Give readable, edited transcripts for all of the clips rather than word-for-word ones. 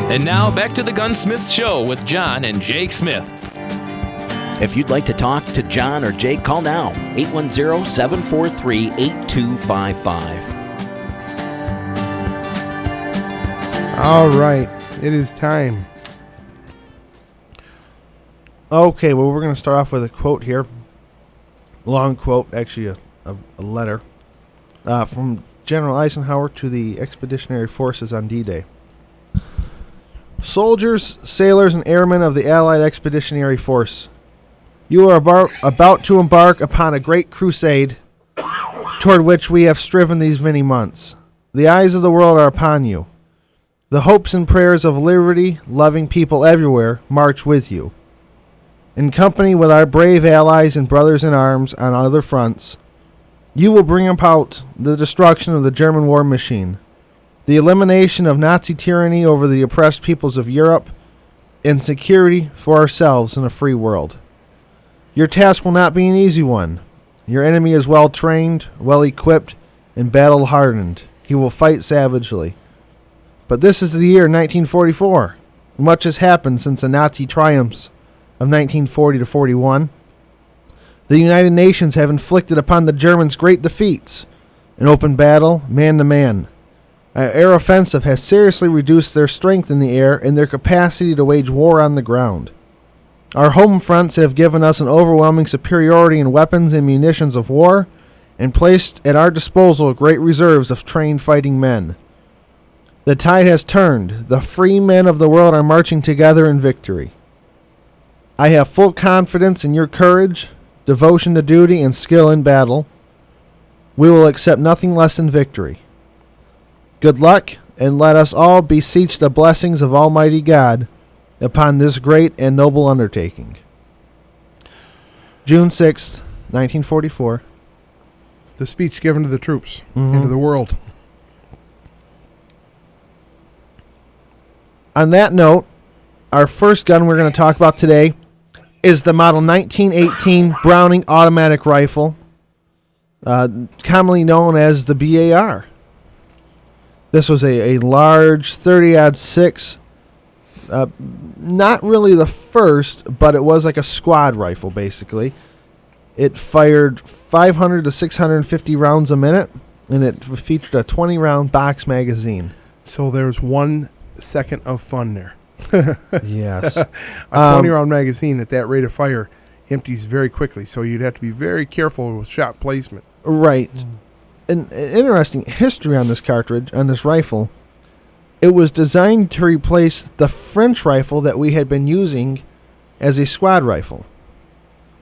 And now back to the Gunsmith Show with John and Jake Smith. If you'd like to talk to John or Jake, call now, 810-743-8255. All right, it is time. Okay, well, we're going to start off with a quote here. Long quote, actually a letter from General Eisenhower to the Expeditionary Forces on D-Day. Soldiers, sailors, and airmen of the Allied Expeditionary Force, you are about to embark upon a great crusade toward which we have striven these many months. The eyes of the world are upon you. The hopes and prayers of liberty-loving people everywhere march with you. In company with our brave allies and brothers in arms on other fronts, you will bring about the destruction of the German war machine, the elimination of Nazi tyranny over the oppressed peoples of Europe, and security for ourselves in a free world. Your task will not be an easy one. Your enemy is well trained, well equipped, and battle hardened. He will fight savagely. But this is the year 1944. Much has happened since the Nazi triumphs of 1940 to 41. The United Nations have inflicted upon the Germans great defeats in open battle, man to man. Our air offensive has seriously reduced their strength in the air and their capacity to wage war on the ground. Our home fronts have given us an overwhelming superiority in weapons and munitions of war and placed at our disposal great reserves of trained fighting men. The tide has turned. The free men of the world are marching together in victory. I have full confidence in your courage, devotion to duty, and skill in battle. We will accept nothing less than victory. Good luck, and let us all beseech the blessings of Almighty God upon this great and noble undertaking. June 6th, 1944. The speech given to the troops and to the world. On that note, our first gun we're going to talk about today is the model 1918 Browning automatic rifle, commonly known as the BAR. This was a large 30-06, not really the first, but it was like a squad rifle, basically. It fired 500 to 650 rounds a minute, and it featured a 20-round box magazine. So there's 1 second of fun there. Yes. A 20-round magazine at that rate of fire empties very quickly, so you'd have to be very careful with shot placement. Right. An interesting history on this cartridge, on this rifle. It was designed to replace the French rifle that we had been using as a squad rifle.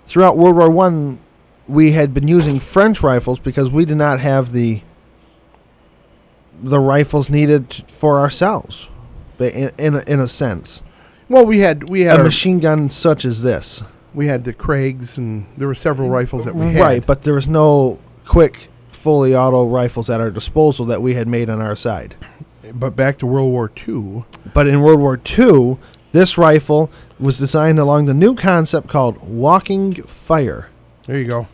Throughout World War I, we had been using French rifles because we did not have the rifles needed for ourselves, but in a sense. Well, we had a machine gun such as this. We had the Craigs, and there were several rifles that we had. Right, but there was no quick, fully auto rifles at our disposal that we had made on our side. But back to World War II. But in World War II, this rifle was designed along the new concept called walking fire. There you go.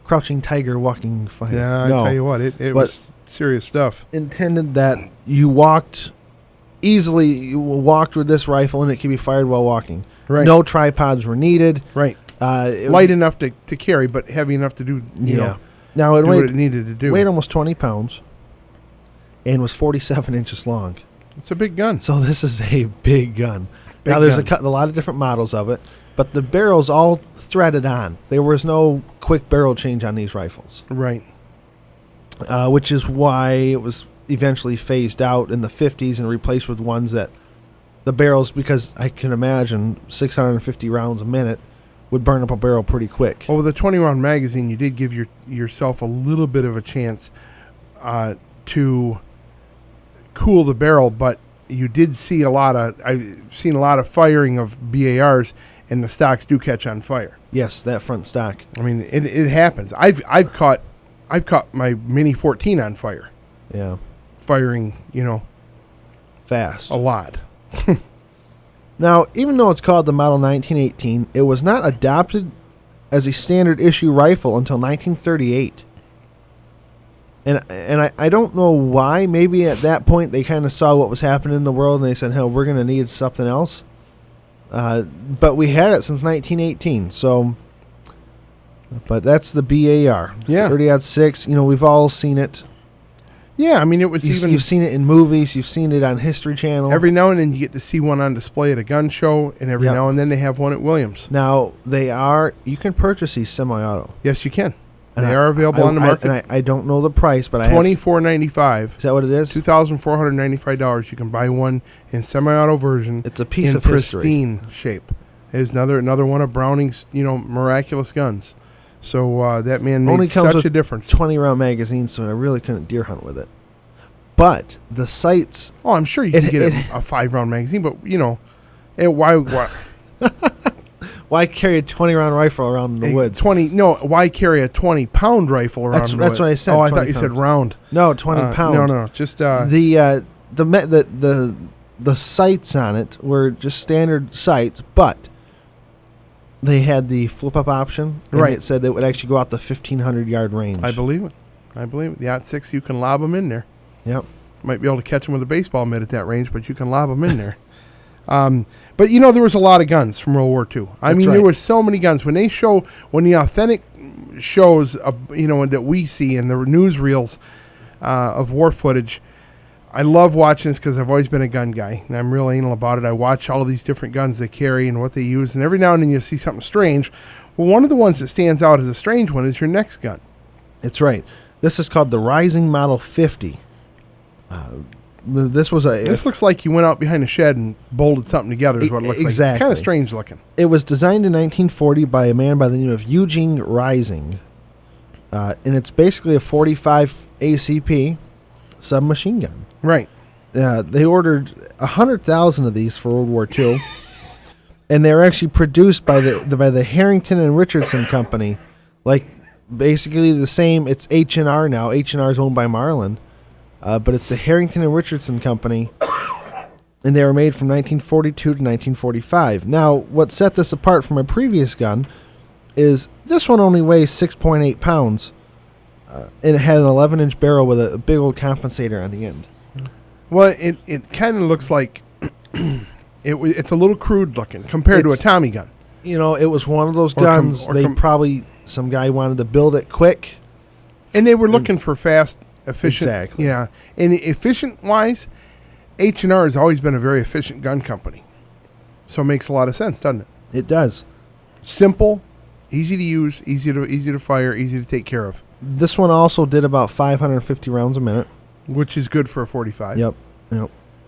Crouching tiger, walking fire. Yeah, I tell you what, it was serious stuff. Intended that you walked with this rifle, and it could be fired while walking. Right. No tripods were needed. Right. Light enough to carry, but heavy enough to do, now it what it needed to do. Weighed almost 20 pounds and was 47 inches long. It's a big gun. So this is a big gun. Now there's a lot of different models of it, but the barrel's all threaded on. There was no quick barrel change on these rifles. Right. Which is why it was eventually phased out in the 50s and replaced with ones that the barrels, because I can imagine 650 rounds a minute would burn up a barrel pretty quick. Well, with a 20-round magazine, you did give yourself a little bit of a chance to cool the barrel, but you did see I've seen a lot of firing of BARs, and the stocks do catch on fire. Yes, that front stock. I mean, it happens. I've caught my Mini 14 on fire. Yeah. Firing, fast. A lot. Now, even though it's called the Model 1918, it was not adopted as a standard issue rifle until 1938. And I don't know why. Maybe at that point they kind of saw what was happening in the world and they said, hell, we're going to need something else. But we had it since 1918. So, but that's the BAR. Yeah. 30-06. You know, we've all seen it. Yeah, I mean, it was You've seen it in movies. You've seen it on History Channel. Every now and then you get to see one on display at a gun show, and every now and then they have one at Williams. Now, you can purchase these semi-auto. Yes, you can. And they are available on the market. And I don't know the price, but $24.95. Is that what it is? $2,495. You can buy one in semi-auto version. It's a piece of pristine shape. It's another one of Browning's, miraculous guns. So that man made such a difference. 20-round magazine, so I really couldn't deer hunt with it. But the sights... Oh, I'm sure you can get a 5-round magazine, but, why... Why carry a 20-round rifle around in the woods? Why carry a 20-pound rifle around in the woods? That's what I said. Oh, I thought you said round. No, 20 pound. No, just... The sights on it were just standard sights, but... They had the flip-up option, and it said that it would actually go out the 1,500-yard range. I believe it. The .6, you can lob them in there. Yep. Might be able to catch them with a baseball mitt at that range, but you can lob them in there. But, there was a lot of guns from World War II. There were so many guns. When the authentic shows, that we see in the newsreels of war footage, I love watching this because I've always been a gun guy, and I'm real anal about it. I watch all these different guns they carry and what they use, and every now and then you see something strange. Well, one of the ones that stands out as a strange one is your next gun. That's right. This is called the Reising Model 50. This looks like you went out behind a shed and bolted something together is what it looks like. It's kind of strange looking. It was designed in 1940 by a man by the name of Eugene Reising, and it's basically a 45 ACP submachine gun. Right. They ordered 100,000 of these for World War II, and they're actually produced by the Harrington and Richardson Company. Like, basically the same. It's H&R now. H&R is owned by Marlin, but it's the Harrington and Richardson Company, and they were made from 1942 to 1945. Now, what set this apart from my previous gun is this one only weighs 6.8 pounds, and it had an 11-inch barrel with a big old compensator on the end. Well, it kind of looks like it's a little crude looking compared to a Tommy gun. It was one of those guns. Some guy wanted to build it quick. And they were looking for fast, efficient. Exactly. Yeah. And efficient-wise, H&R has always been a very efficient gun company. So it makes a lot of sense, doesn't it? It does. Simple, easy to use, easy to fire, easy to take care of. This one also did about 550 rounds a minute. Which is good for a 45. Yep.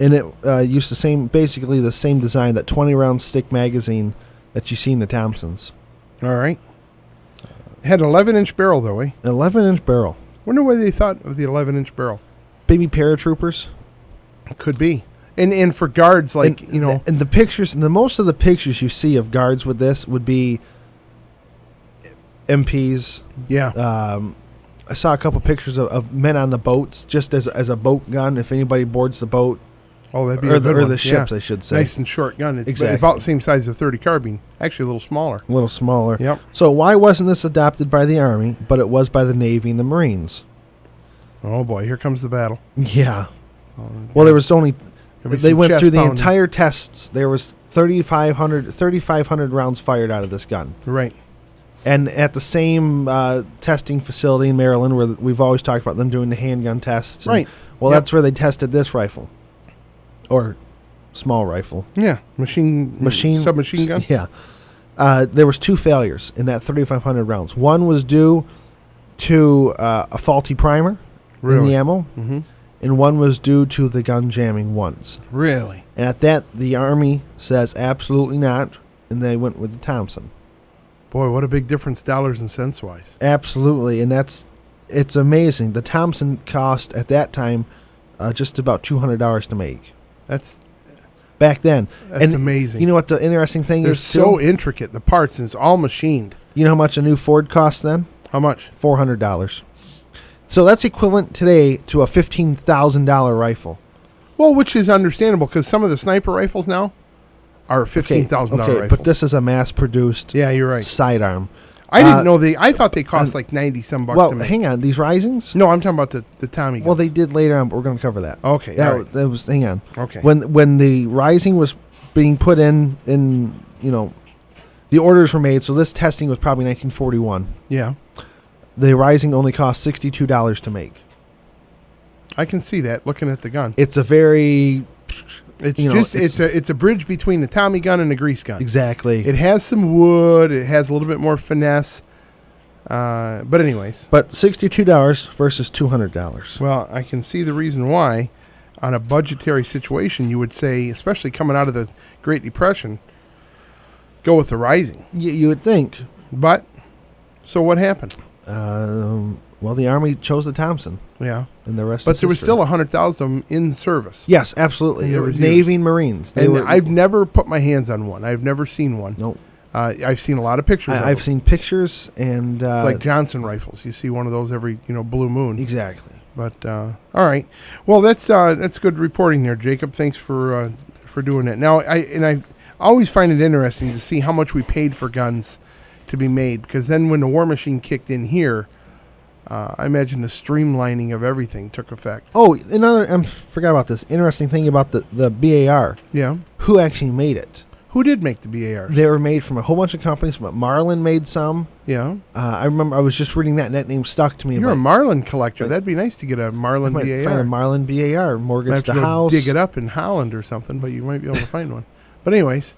And it used basically the same design, that 20-round stick magazine that you see in the Thompsons. All right. It had an 11-inch barrel, though, eh? 11-inch barrel. Wonder why they thought of the 11-inch barrel. Baby paratroopers? Could be. And for guards, And the pictures, most of the pictures you see of guards with this would be MPs. Yeah. I saw a couple pictures of men on the boats, just as a boat gun, if anybody boards the boat. Oh, that'd be a good one. Or the ships, I should say. Nice and short gun. It's exactly about the same size as a 30 carbine. Actually, a little smaller. A little smaller. Yep. So why wasn't this adopted by the Army, but it was by the Navy and the Marines? Oh, boy. Here comes the battle. Yeah. Well, there was only... They went through the entire tests. There was 3,500 rounds fired out of this gun. Right. And at the same testing facility in Maryland, where we've always talked about them doing the handgun tests. Right. Well, that's where they tested this rifle. Or small rifle. Yeah. Submachine gun? Yeah. There was 2 failures in that 3,500 rounds. One was due to a faulty primer in the ammo. Mm-hmm. And one was due to the gun jamming once. Really? And at that, the Army says absolutely not, and they went with the Thompson. Boy, what a big difference dollars and cents wise. Absolutely, and it's amazing. The Thompson cost at that time just about $200 to make. That's back then. That's amazing. You know what the interesting thing They're is? So intricate, the parts, and it's all machined. You know how much a new Ford cost then? How much? $400. So that's equivalent today to a $15,000 rifle. Well, which is understandable because some of the sniper rifles now are $15,000 rifles. But this is a mass-produced you're right. sidearm. I didn't know I thought they cost like 90 some bucks Well, to make. hang on. These Risings? No, I'm talking about the Tommy guns. Well, they did later on, but we're going to cover that. Okay, all right. That was, hang on. Okay. When the Rising was being put in, the orders were made, so this testing was probably 1941. Yeah. The Rising only cost $62 to make. I can see that looking at the gun. It's a very... It's a bridge between the Tommy gun and the grease gun. Exactly. It has some wood. It has a little bit more finesse. But anyways. But $62 versus $200. Well, I can see the reason why on a budgetary situation you would say, especially coming out of the Great Depression, go with the Reising. You would think. But, so what happened? Well, the Army chose the Thompson. Yeah. And the rest But is there was history. still 100,000 of them in service. Yes, absolutely. It was Navy and Marines. I've never put my hands on one. I've never seen one. Nope. I've seen a lot of pictures of I've them. seen pictures, and... it's like Johnson rifles. You see one of those every, blue moon. Exactly. But, all right. Well, that's good reporting there, Jacob. Thanks for doing that. Now, I always find it interesting to see how much we paid for guns to be made, because then when the war machine kicked in here, I imagine the streamlining of everything took effect. Oh, I forgot about this. Interesting thing about the BAR. Yeah. Who actually made it? Who did make the BARs? They were made from a whole bunch of companies, but Marlin made some. Yeah. I remember I was just reading that, and that name stuck to me. You're a Marlin collector. That'd be nice to get a Marlin BAR. BAR. Find a Marlin BAR, mortgage Have the to go house. dig it up in Holland or something, but you might be able to find one. But anyways.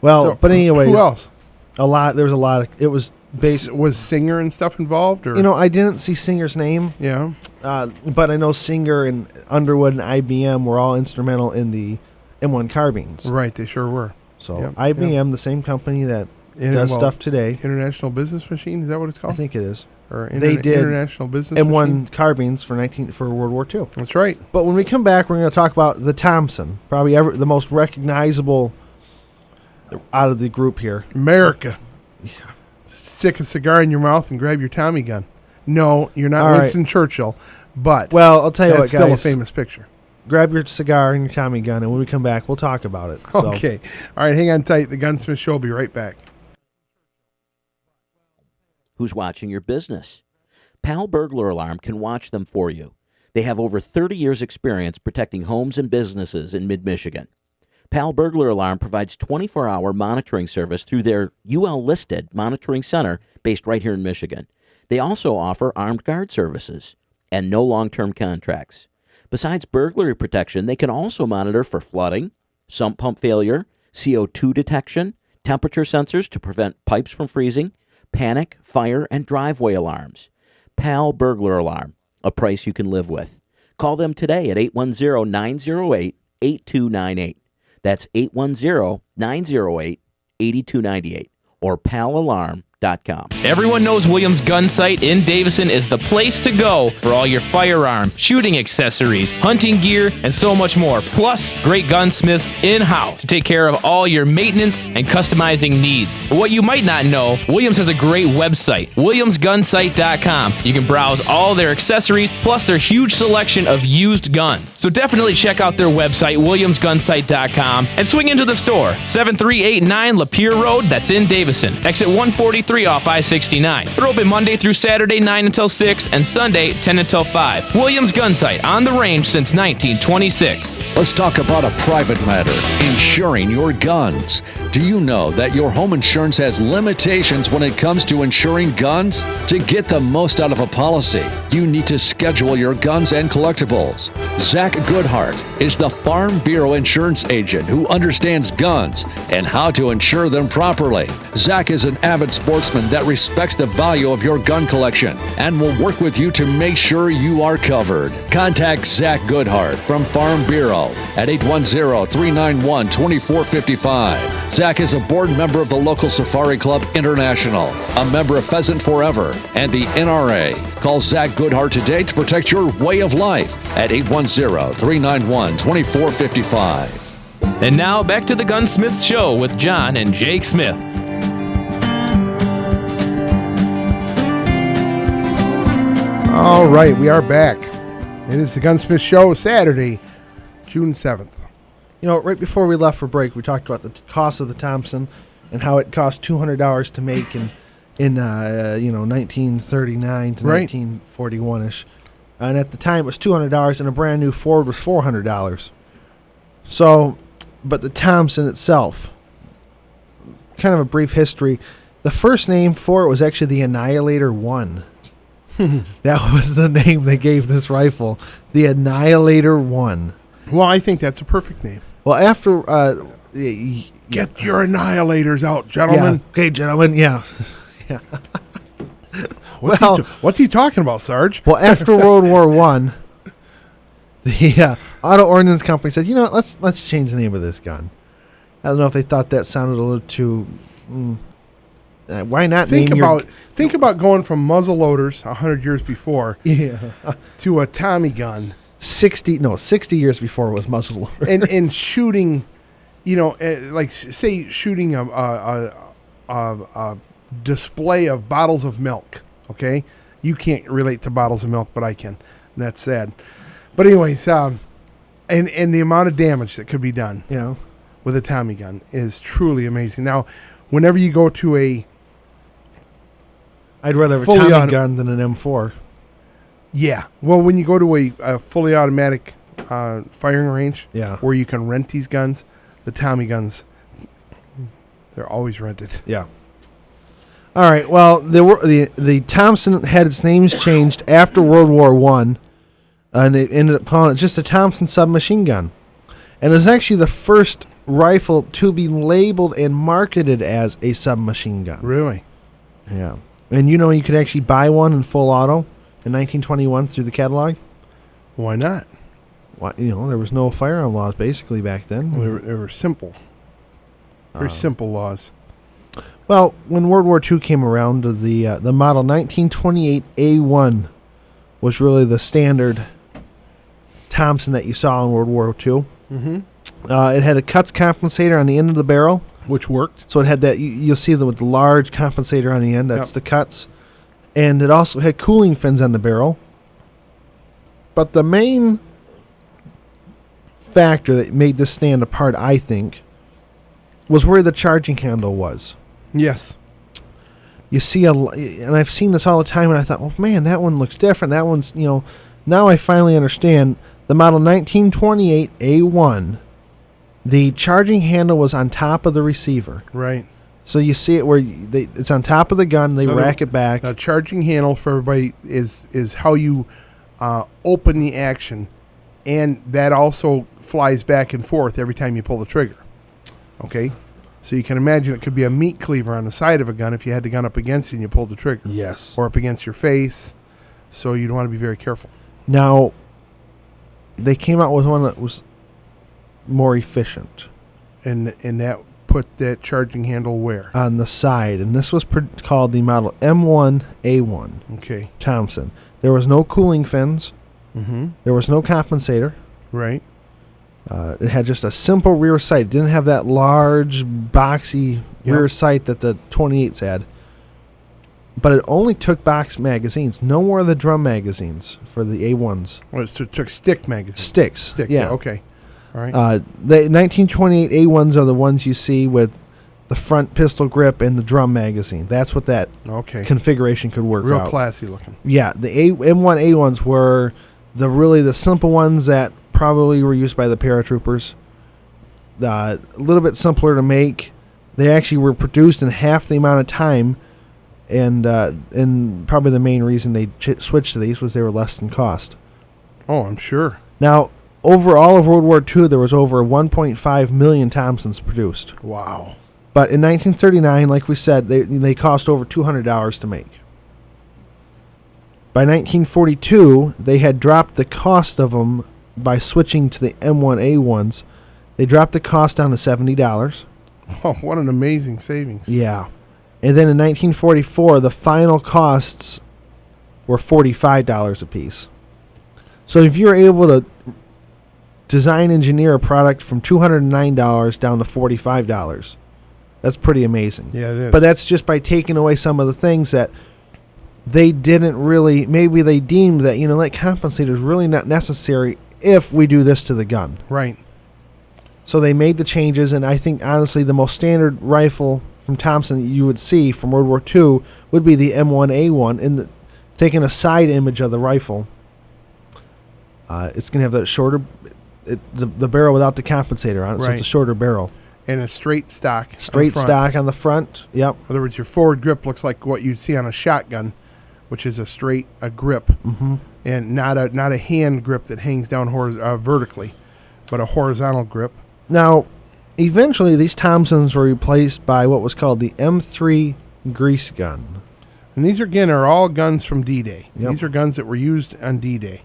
Anyways. Who else? There was a lot of... It was based... Was Singer and stuff involved? Or? I didn't see Singer's name. Yeah. But I know Singer and Underwood and IBM were all instrumental in the M1 carbines. Right, they sure were. So Yep, IBM, the same company that does stuff today. International Business Machine, is that what it's called? I think it is. Or they did International Business M1 Machine? carbines for World War II. That's right. But when we come back, we're going to talk about the Thompson, probably the most recognizable out of the group here. America. Yeah. Stick a cigar in your mouth and grab your Tommy gun. No, you're not All Winston Churchill, but well, I'll tell you that's what, guys. still a famous picture. Grab your cigar and your Tommy gun, and when we come back, we'll talk about it. So. Okay. All right, hang on tight. The Gunsmith Show will be right back. Who's watching your business? Pal Burglar Alarm can watch them for you. They have over 30 years' experience protecting homes and businesses in mid-Michigan. Pal Burglar Alarm provides 24-hour monitoring service through their UL-listed monitoring center based right here in Michigan. They also offer armed guard services and no long-term contracts. Besides burglary protection, they can also monitor for flooding, sump pump failure, CO2 detection, temperature sensors to prevent pipes from freezing, panic, fire, and driveway alarms. Pal Burglar Alarm, a price you can live with. Call them today at 810-908-8298. That's 810-908-8298 or palalarm.com. Everyone knows Williams Gun Sight in Davison is the place to go for all your firearm, shooting accessories, hunting gear, and so much more. Plus, great gunsmiths in-house to take care of all your maintenance and customizing needs. But what you might not know, Williams has a great website, williamsgunsight.com. You can browse all their accessories, plus their huge selection of used guns. So definitely check out their website, williamsgunsight.com, and swing into the store, 7389 Lapeer Road, that's in Davison. Exit 143 off I-69. They're open Monday through Saturday, 9 until 6, and Sunday, 10 until 5. Williams Gun Sight, on the range since 1926. Let's talk about a private matter, insuring your guns. Do you know that your home insurance has limitations when it comes to insuring guns? To get the most out of a policy, you need to schedule your guns and collectibles. Zach Goodhart is the Farm Bureau insurance agent who understands guns and how to insure them properly. Zach is an avid sportsman that respects the value of your gun collection and will work with you to make sure you are covered. Contact Zach Goodhart from Farm Bureau at 810-391-2455. Zach is a board member of the local Safari Club International, a member of Pheasant Forever, and the NRA. Call Zach Goodhart today to protect your way of life at 810-391-2455. And now, back to the Gunsmith Show with John and Jake Smith. All right, we are back. It is the Gunsmith Show, Saturday, June 7th. Right before we left for break, we talked about the cost of the Thompson and how it cost $200 to make and in 1939 to 1941ish, and at the time it was $200, and a brand new Ford was $400. So, but the Thompson itself, kind of a brief history. The first name for it was actually the Annihilator 1. That was the name they gave this rifle, the Annihilator 1. Well, I think that's a perfect name. Well, after Get your annihilators out, gentlemen. Yeah. Okay, gentlemen. Yeah. Yeah. What's he talking about, Sarge? Well, after World War I, the Auto Ordnance Company said, let's change the name of this gun. I don't know if they thought that sounded a little too. Why not think about going from muzzle loaders 100 years before to a Tommy gun 60 years before it was muzzle loaders. and shooting, like say shooting a display of bottles of milk. Okay, you can't relate to bottles of milk, but I can. And that's sad. But anyways, and the amount of damage that could be done, with a Tommy gun is truly amazing. Now, whenever you go to I'd rather have a Tommy gun than an M4. Yeah. Well, when you go to a fully automatic firing range, where you can rent these guns, the Tommy guns, they're always rented. Yeah. All right. Well, the Thompson had its names changed after World War I, and it ended up calling it just a Thompson submachine gun. And it was actually the first rifle to be labeled and marketed as a submachine gun. Really? Yeah. And you could actually buy one in full auto in 1921 through the catalog. Why not? Well, there was no firearm laws basically back then. They were simple. Very simple laws. Well, when World War II came around, the model 1928 A1 was really the standard Thompson that you saw in World War II. Mm-hmm. It had a cuts compensator on the end of the barrel, which worked. So it had that. You'll see with the large compensator on the end. That's the cuts, and it also had cooling fins on the barrel. But the main factor that made this stand apart, I think, was where the charging handle was. Yes. You see and I've seen this all the time, and I thought, well, man, that one looks different. That one's, now I finally understand. The model 1928 A1, the charging handle was on top of the receiver. Right. So you see it where it's on top of the gun. They rack it back. Now, charging handle for everybody is how you open the action, and that also flies back and forth every time you pull the trigger. Okay? So you can imagine it could be a meat cleaver on the side of a gun if you had the gun up against you and you pulled the trigger. Yes. Or up against your face. So you'd want to be very careful. Now, they came out with one that was more efficient. And that put that charging handle where? On the side. And this was called the model M1A1. Okay. Thompson. There was no cooling fins. Mm-hmm. There was no compensator. Right. It had just a simple rear sight. It didn't have that large, boxy rear sight that the 28s had. But it only took box magazines. No more of the drum magazines for the A1s. Well, it took stick magazines. Sticks. Yeah. Okay. All right. The 1928 A1s are the ones you see with the front pistol grip and the drum magazine. That's what that configuration could work Real out. classy looking. Yeah. The M1 A1s were the simple ones that probably were used by the paratroopers. A little bit simpler to make. They actually were produced in half the amount of time, and probably the main reason they switched to these was they were less in cost. Oh, I'm sure. Now, over all of World War II, there was over 1.5 million Thompsons produced. Wow. But in 1939, like we said, they cost over $200 to make. By 1942, they had dropped the cost of them by switching to the M1A1s. They dropped the cost down to $70. Oh, what an amazing savings. Yeah. And then in 1944, the final costs were $45 a piece. So if you're able to design engineer a product from $209 down to $45, that's pretty amazing. Yeah, it is. But that's just by taking away some of the things that they didn't really, maybe they deemed that, that compensator is really not necessary if we do this to the gun. Right. So they made the changes, and I think, honestly, the most standard rifle from Thompson that you would see from World War II would be the M1A1, taking a side image of the rifle. It's going to have that shorter, the barrel without the compensator on it, so it's a shorter barrel. And a straight stock. Straight stock on the front, yep. In other words, your forward grip looks like what you'd see on a shotgun, which is a grip, and not a hand grip that hangs down vertically, but a horizontal grip. Now, eventually, these Thompsons were replaced by what was called the M3 grease gun. And these, again, are all guns from D-Day. Yep. These are guns that were used on D-Day.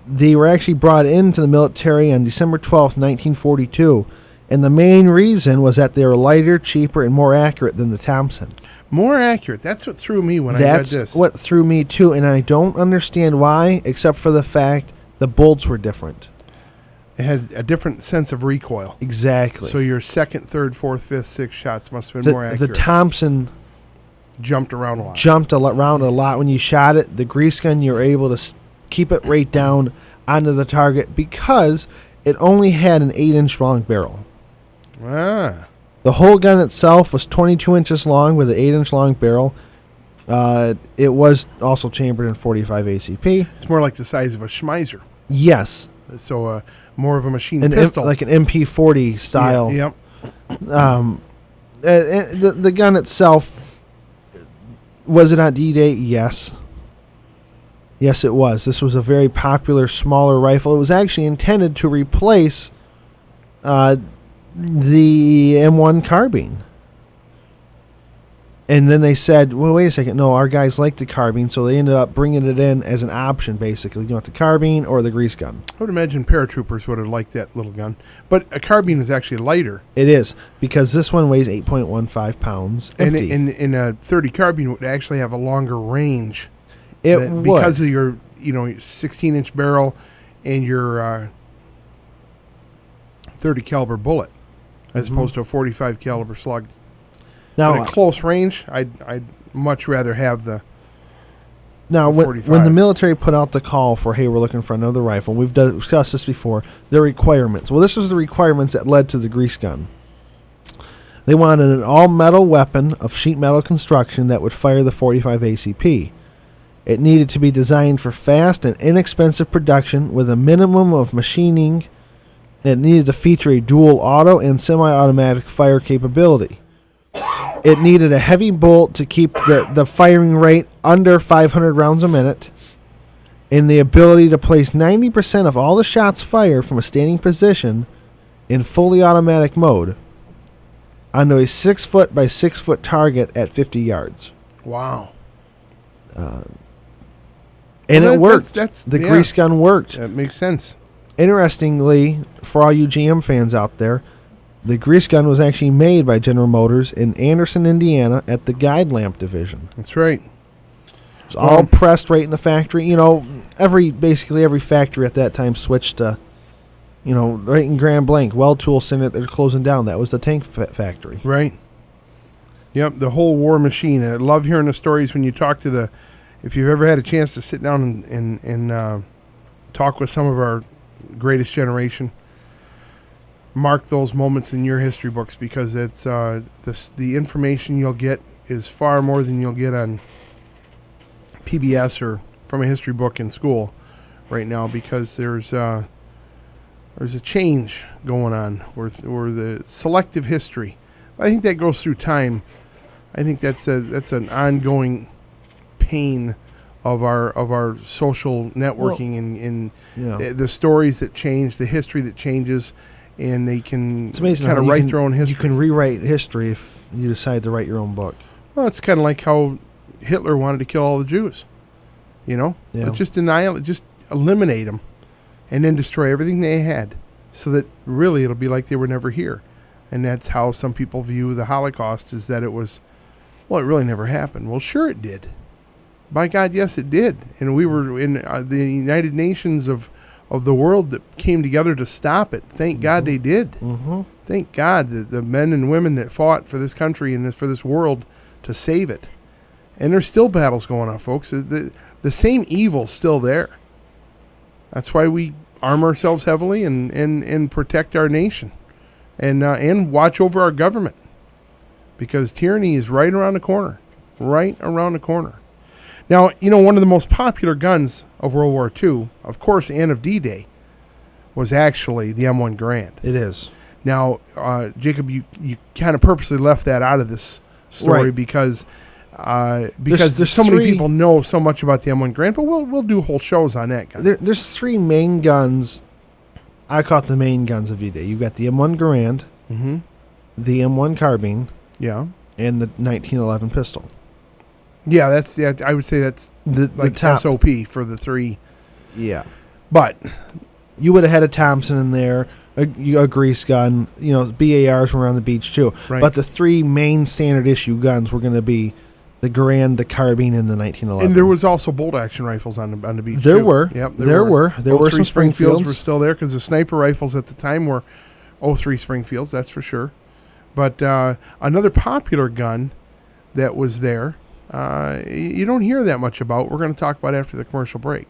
They were actually brought into the military on December 12th, 1942, and the main reason was that they were lighter, cheaper, and more accurate than the Thompson. More accurate. That's what threw me when I read this. That's what threw me, too, and I don't understand why, except for the fact the bolts were different. It had a different sense of recoil. Exactly. So your second, third, fourth, fifth, sixth shots must have been more accurate. The Thompson jumped around a lot. Around a lot when you shot it. The grease gun, you were able to keep it right down onto the target because it only had an 8-inch long barrel. Ah. The whole gun itself was 22 inches long with an 8-inch long barrel. It was also chambered in 45 ACP. It's more like the size of a Schmeiser. Yes. So more of a machine pistol. Like an MP40 style. Yeah, yep. The gun itself, was it on D-Day? Yes. Yes, it was. This was a very popular, smaller rifle. It was actually intended to replace the M1 carbine. And then they said, well, wait a second. No, our guys like the carbine, so they ended up bringing it in as an option, basically. You want the carbine or the grease gun? I would imagine paratroopers would have liked that little gun. But a carbine is actually lighter. It is, because this one weighs 8.15 pounds empty. And a 30 carbine would actually have a longer range. It would. Because of your 16-inch barrel and your 30 caliber bullet, as opposed to a 45 caliber slug. Now, at close range, I'd much rather have the. Now, the when the military put out the call for, hey, we're looking for another rifle, we've discussed this before, the requirements. Well, this was the requirements that led to the grease gun. They wanted an all-metal weapon of sheet metal construction that would fire the 45 ACP. It needed to be designed for fast and inexpensive production with a minimum of machining. It needed to feature a dual auto and semi-automatic fire capability. It needed a heavy bolt to keep the firing rate under 500 rounds a minute, and the ability to place 90% of all the shots fired from a standing position in fully automatic mode onto a 6-foot by 6-foot target at 50 yards. Wow. And it worked. The grease gun worked. That makes sense. Interestingly, for all you GM fans out there, the grease gun was actually made by General Motors in Anderson, Indiana, at the guide lamp division. That's right. It's all pressed right in the factory. Basically every factory at that time switched to, right in Grand Blanc, Weld Tool Center, they're closing down. That was the tank factory. Right. Yep, the whole war machine. I love hearing the stories when you talk to if you've ever had a chance to sit down and talk with some of our greatest generation, mark those moments in your history books, because it's the information you'll get is far more than you'll get on PBS or from a history book in school right now, because there's a change going on where the selective history. I think that goes through time. I think that's an ongoing pain of our social networking and the stories that change, the history that changes. And they can kind of write their own history. You can rewrite history if you decide to write your own book. Well, it's kind of like how Hitler wanted to kill all the Jews. But just eliminate them, and then destroy everything they had, so that really it'll be like they were never here. And that's how some people view the Holocaust, is that it really never happened. Well, sure it did. By God, yes, it did. And we were in the United Nations of the world that came together to stop it. Thank God they did. Mm-hmm. Thank God that the men and women that fought for this country and for this world to save it. And there's still battles going on, folks. The same evil's still there. That's why we arm ourselves heavily and protect our nation and watch over our government. because tyranny is right around the corner. Right around the corner. Now, one of the most popular guns of World War II, of course, and of D-Day, was actually the M1 Garand. It is. Now, Jacob, you kind of purposely left that out of this story, Right. because there's so many people know so much about the M1 Garand, but we'll do whole shows on that gun. There's three main guns. I call it the main guns of D-Day. You've got the M1 Garand, Mm-hmm. the M1 carbine, Yeah. and the 1911 pistol. Yeah, I would say that's The like top. SOP for the three. Yeah. But You would have had a Thompson in there, a grease gun. BARs were on the beach too. Right. But the three main standard issue guns were going to be the Garand, the carbine, and the 1911. and there was also bolt action rifles on the beach. There too. were. Yep, There were Both some three Springfields Springfields. were still there, because the sniper rifles at the time were 03 Springfields. That's for sure. But another popular gun that was there, you don't hear that much about. We're going to talk about after the commercial break.